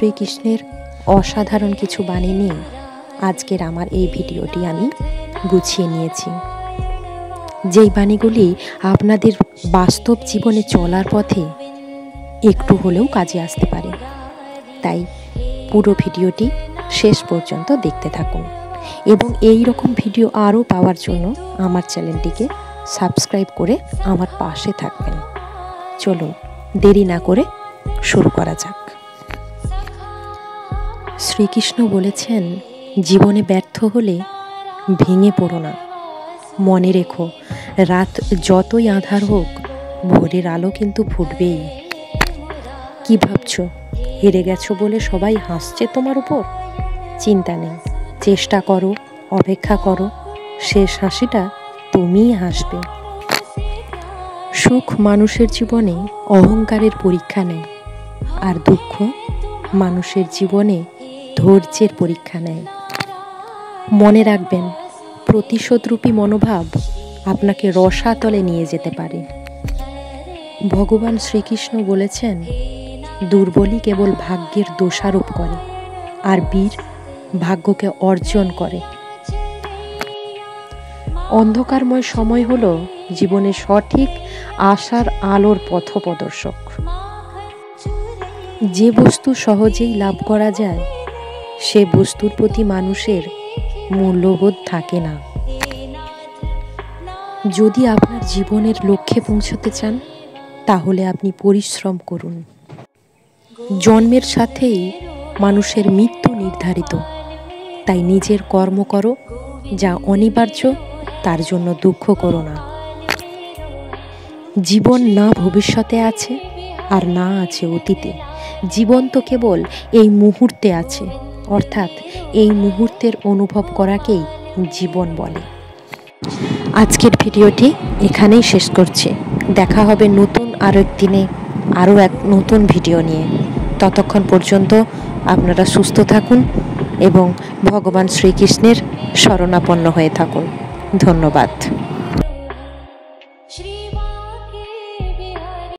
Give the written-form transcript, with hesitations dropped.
শ্রীকৃষ্ণের অসাধারণ কিছু বাণী নিয়ে আজকের আমার এই ভিডিওটি আমি গুছিয়ে নিয়েছি, যেই বাণীগুলি আপনাদের বাস্তব জীবনে চলার পথে একটু হলেও কাজে আসতে পারে। তাই পুরো ভিডিওটি শেষ পর্যন্ত দেখতে থাকুন এবং এই রকম ভিডিও আরও পাওয়ার জন্য আমার চ্যানেলটিকে সাবস্ক্রাইব করে আমার পাশে থাকবেন। চলুন দেরি না করে শুরু করা যাক। শ্রীকৃষ্ণ বলেছেন, জীবনে ব্যর্থ হলে ভেঙে পড়ো না, মনে রেখো রাত যতই আঁধার হোক ভোরের আলো কিন্তু ফুটবেই। কি ভাবছো, হেরে গেছো বলে সবাই হাসছে তোমার উপর? চিন্তা নেই, চেষ্টা করো, অপেক্ষা করো, শেষ হাসিটা তুমিই হাসবে। সুখ মানুষের জীবনে অহংকারের পরীক্ষা নেয়, আর দুঃখ মানুষের জীবনে ধৈর্যের পরীক্ষা নেয়। মনে রাখবেন, প্রতিশোধরূপী মনোভাব আপনাকে রসাতলে নিয়ে যেতে পারে। ভগবান শ্রীকৃষ্ণ বলেছেন, দুর্বলই কেবল ভাগ্যের দোষারোপ করে, আর বীর ভাগ্যকে অর্জন করে। অন্ধকারময় সময় হলো জীবনের সঠিক আশার আলোর পথপ্রদর্শক। যে বস্তু সহজেই লাভ করা যায় সে বস্তুর প্রতি মানুষের মূল্যবোধ থাকে না। যদি আপনার জীবনের লক্ষ্যে পৌঁছতে চান তাহলে আপনি পরিশ্রম করুন। জন্মের সাথেই মানুষের মৃত্যু নির্ধারিত, তাই নিজের কর্ম করো, যা অনিবার্য তার জন্য দুঃখ করো না। জীবন না ভবিষ্যতে আছে আর না আছে অতীতে, জীবন তো কেবল এই মুহূর্তে আছে, অর্থাৎ এই মুহূর্তের অনুভব করাকেই জীবন বলে। আজকের ভিডিওটি এখানেই শেষ করছি। দেখা হবে নতুন আরও এক দিনে আরও এক নতুন ভিডিও নিয়ে। ততক্ষণ পর্যন্ত আপনারা সুস্থ থাকুন এবং ভগবান শ্রীকৃষ্ণের শরণাপন্ন হয়ে থাকুন। ধন্যবাদ।